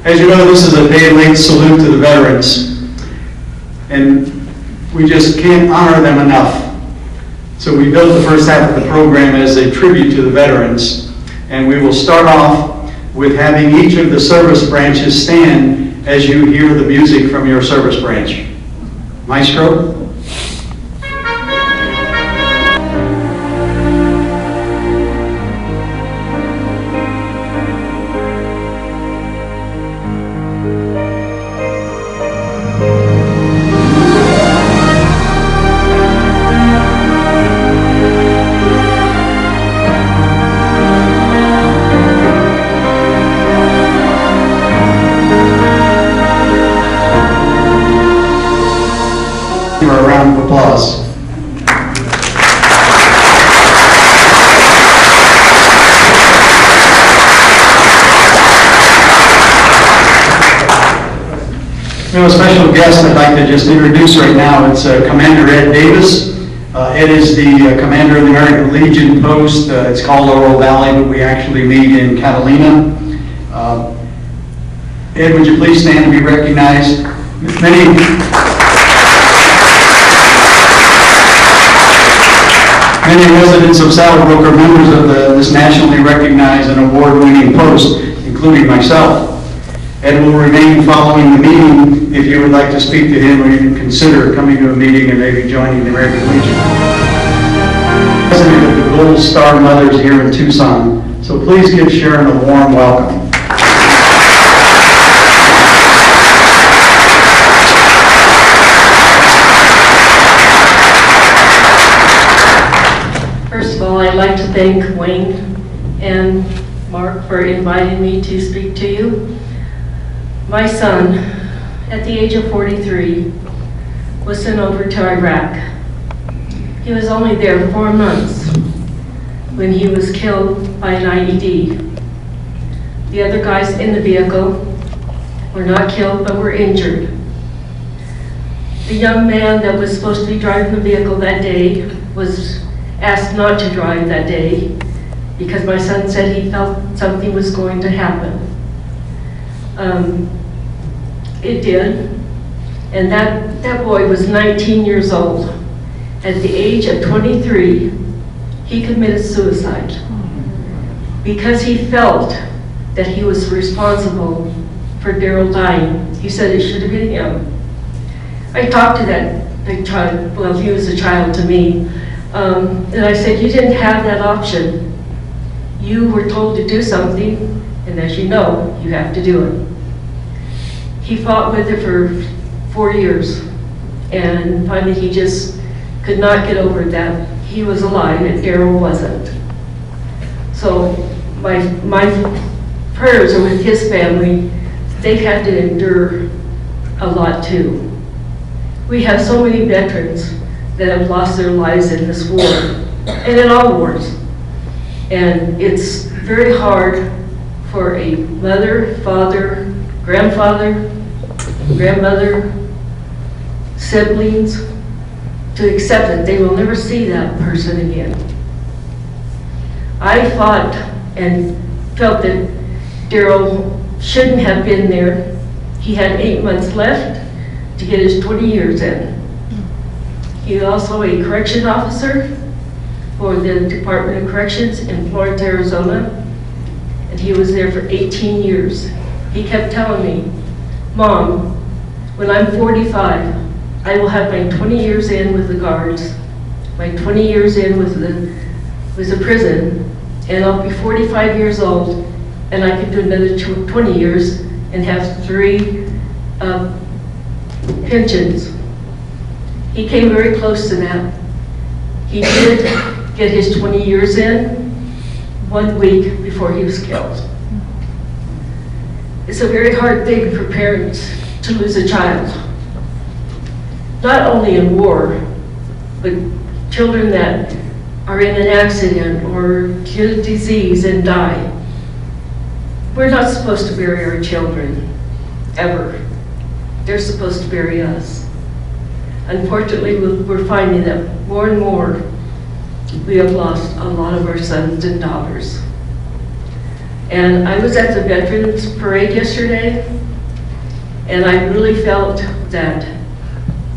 As you know, this is a day-late salute to the veterans, and we just can't honor them enough. So we built the first half of the program as a tribute to the veterans, and we will start off with having each of the service branches stand as you hear the music from your service branch. Maestro? A round of applause. We have a special guest I'd like to just introduce right now. It's Commander Ed Davis. Ed is the commander of the American Legion post. It's called Oro Valley, but we actually meet in Catalina. Ed, would you please stand and be recognized? Many residents of Saddlebrook are members of this nationally recognized and award-winning post, including myself. Ed will remain following the meeting. If you would like to speak to him, or you can consider coming to a meeting and maybe joining the American Legion. President of the Gold Star Mothers here in Tucson. So please give Sharon a warm welcome. I'd like to thank Wayne and Mark for inviting me to speak to you. My son, at the age of 43, was sent over to Iraq. He was only there 4 months when he was killed by an IED. The other guys in the vehicle were not killed but were injured. The young man that was supposed to be driving the vehicle that day was asked not to drive that day because my son said he felt something was going to happen. It did, and that boy was 19 years old. At the age of 23, he committed suicide because he felt that he was responsible for Daryl dying. He said it should have been him. I talked to that big child, well, he was a child to me, and I said, you didn't have that option. You were told to do something, and as you know, you have to do it. He fought with it for 4 years, and finally he just could not get over that he was alive and Daryl wasn't. So my prayers are with his family. They've had to endure a lot too. We have so many veterans that have lost their lives in this war, and in all wars. And it's very hard for a mother, father, grandfather, grandmother, siblings to accept that they will never see that person again. I fought and felt that Daryl shouldn't have been there. He had 8 months left to get his 20 years in. He was also a correction officer for the Department of Corrections in Florence, Arizona, and he was there for 18 years. He kept telling me, Mom, when I'm 45, I will have my 20 years in with the guards, my 20 years in with the prison, and I'll be 45 years old, and I can do another 20 years and have 3 pensions. He came very close to that. He did get his 20 years in 1 week before he was killed. It's a very hard thing for parents to lose a child. Not only in war, but children that are in an accident or get a disease and die. We're not supposed to bury our children, ever. They're supposed to bury us. Unfortunately, we're finding that more and more we have lost a lot of our sons and daughters. And I was at the Veterans Parade yesterday, and I really felt that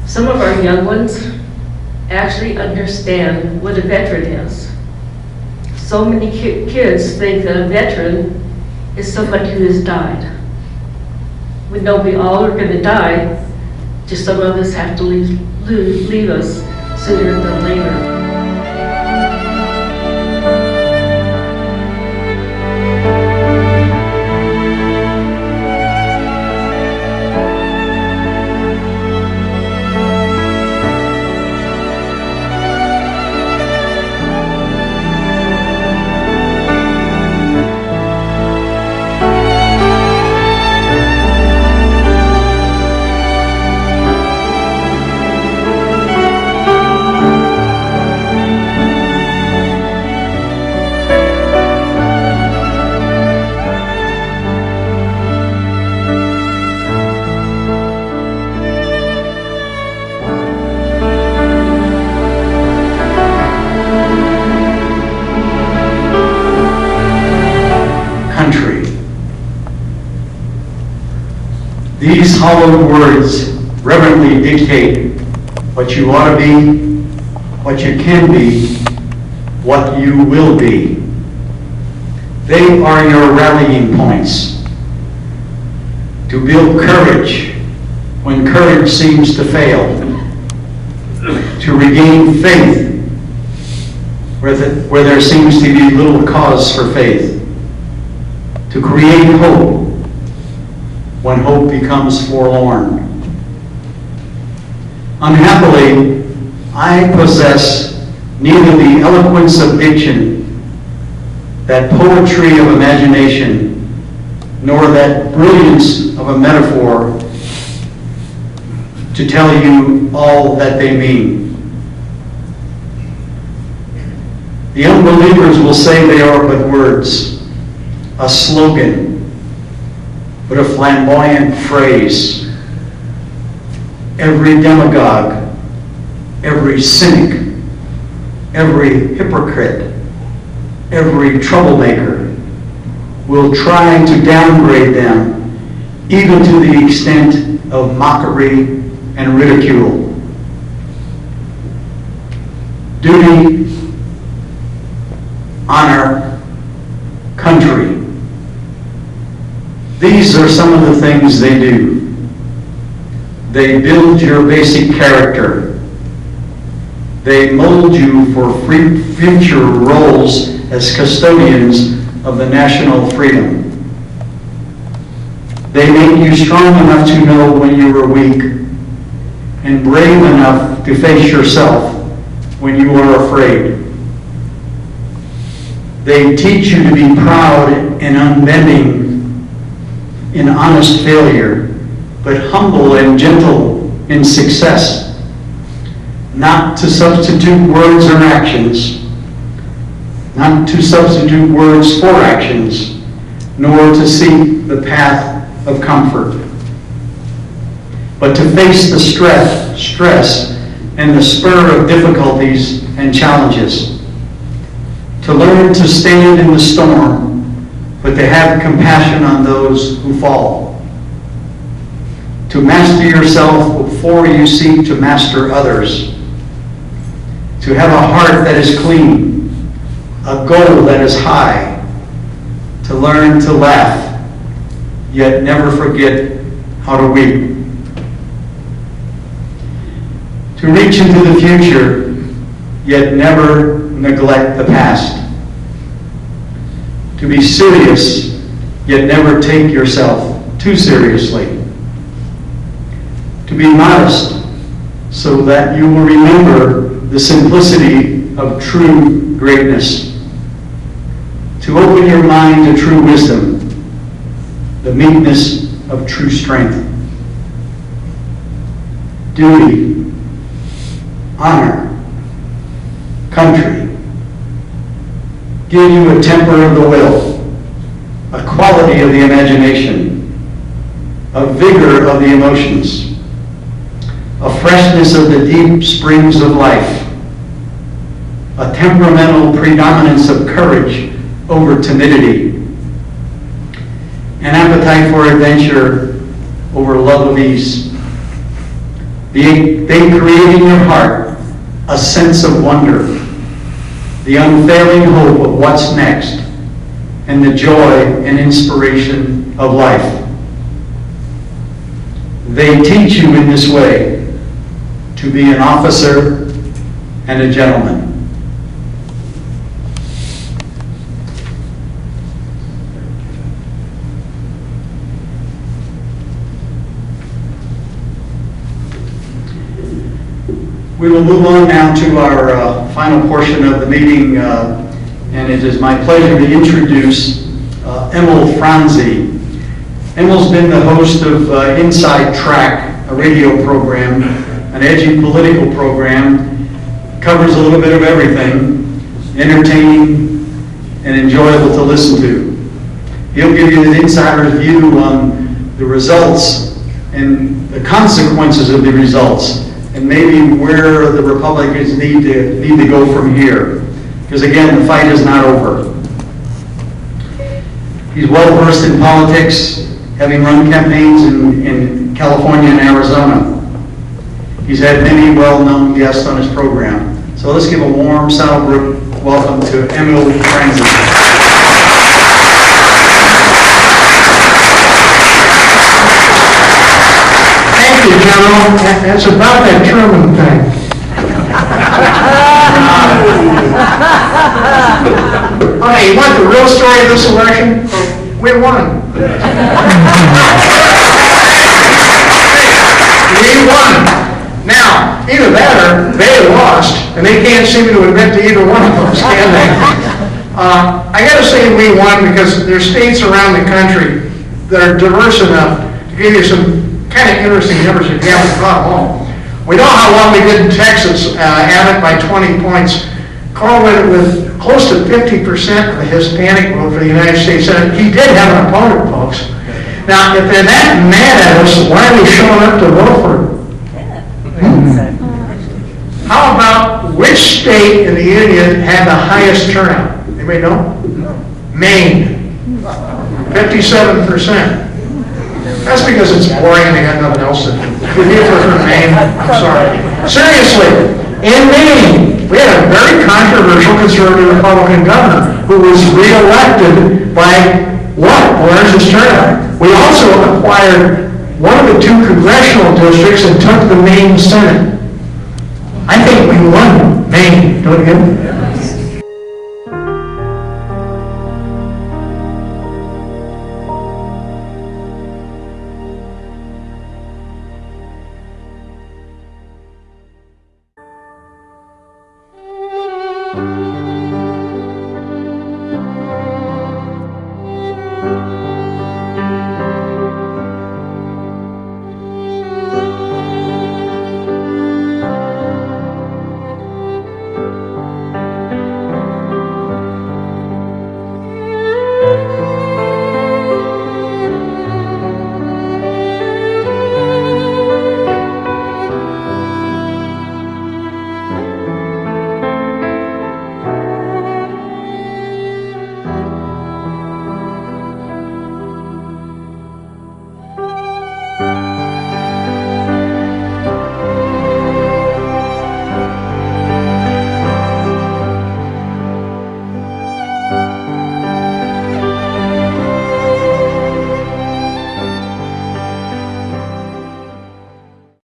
some of our young ones actually understand what a veteran is. So many kids think that a veteran is somebody who has died. We know we all are going to die, just some of us have to leave us sooner than later. Country. These hallowed words reverently dictate what you ought to be, what you can be, what you will be. They are your rallying points to build courage when courage seems to fail, to regain faith where there seems to be little cause for faith, to create hope when hope becomes forlorn. Unhappily, I possess neither the eloquence of diction, that poetry of imagination, nor that brilliance of a metaphor to tell you all that they mean. The unbelievers will say they are but words, a slogan, but a flamboyant phrase. Every demagogue, every cynic, every hypocrite, every troublemaker will try to downgrade them, even to the extent of mockery and ridicule. Duty, honor, country. These are some of the things they do. They build your basic character. They mold you for future roles as custodians of the national freedom. They make you strong enough to know when you are weak and brave enough to face yourself when you are afraid. They teach you to be proud and unbending in honest failure, but humble and gentle in success, not to substitute words or actions, not to substitute words for actions, nor to seek the path of comfort, but to face the stress and the spur of difficulties and challenges, to learn to stand in the storm, but to have compassion on those who fall, to master yourself before you seek to master others, to have a heart that is clean, a goal that is high, to learn to laugh, yet never forget how to weep, to reach into the future, yet never neglect the past, to be serious, yet never take yourself too seriously, to be modest so that you will remember the simplicity of true greatness, to open your mind to true wisdom, the meekness of true strength. Duty, honor, country, give you a temper of the will, a quality of the imagination, a vigor of the emotions, a freshness of the deep springs of life, a temperamental predominance of courage over timidity, an appetite for adventure over love of ease. They create in your heart a sense of wonder, the unfailing hope of what's next, and the joy and inspiration of life. They teach you in this way to be an officer and a gentleman. We will move on now to our final portion of the meeting, and it is my pleasure to introduce Emil Franzi. Emil's been the host of Inside Track, a radio program, an edgy political program, covers a little bit of everything, entertaining and enjoyable to listen to. He'll give you an insider's view on the results and the consequences of the results, and maybe where the Republicans need to go from here. Because again, the fight is not over. He's well versed in politics, having run campaigns in California and Arizona. He's had many well-known guests on his program. So let's give a warm Saddlebrook welcome to Emil Franzi. Thank you, General. That's about that Truman thing. Okay, you want the real story of this election? We won. We won. Now, either that or they lost, and they can't seem to admit to either one of those, can they? I got to say we won because there's states around the country that are diverse enough to give you some kind of interesting numbers if you haven't caught them all. We know how well we did in Texas, Abbott by 20 points, correlated with close to 50% of the Hispanic vote for the United States Senate. He did have an opponent, folks. Now, if they're that mad at us, why are they showing up to vote for him? How about which state in the Union had the highest turnout? Anybody know? Maine. 57%. That's because it's boring and they got nothing else to do. If you prefer Maine, I'm sorry. Seriously, in Maine, we had a very controversial conservative Republican governor who was reelected by what? The largest turnout. We also acquired one of the two congressional districts and took the Maine Senate. I think we won Maine. Do it again.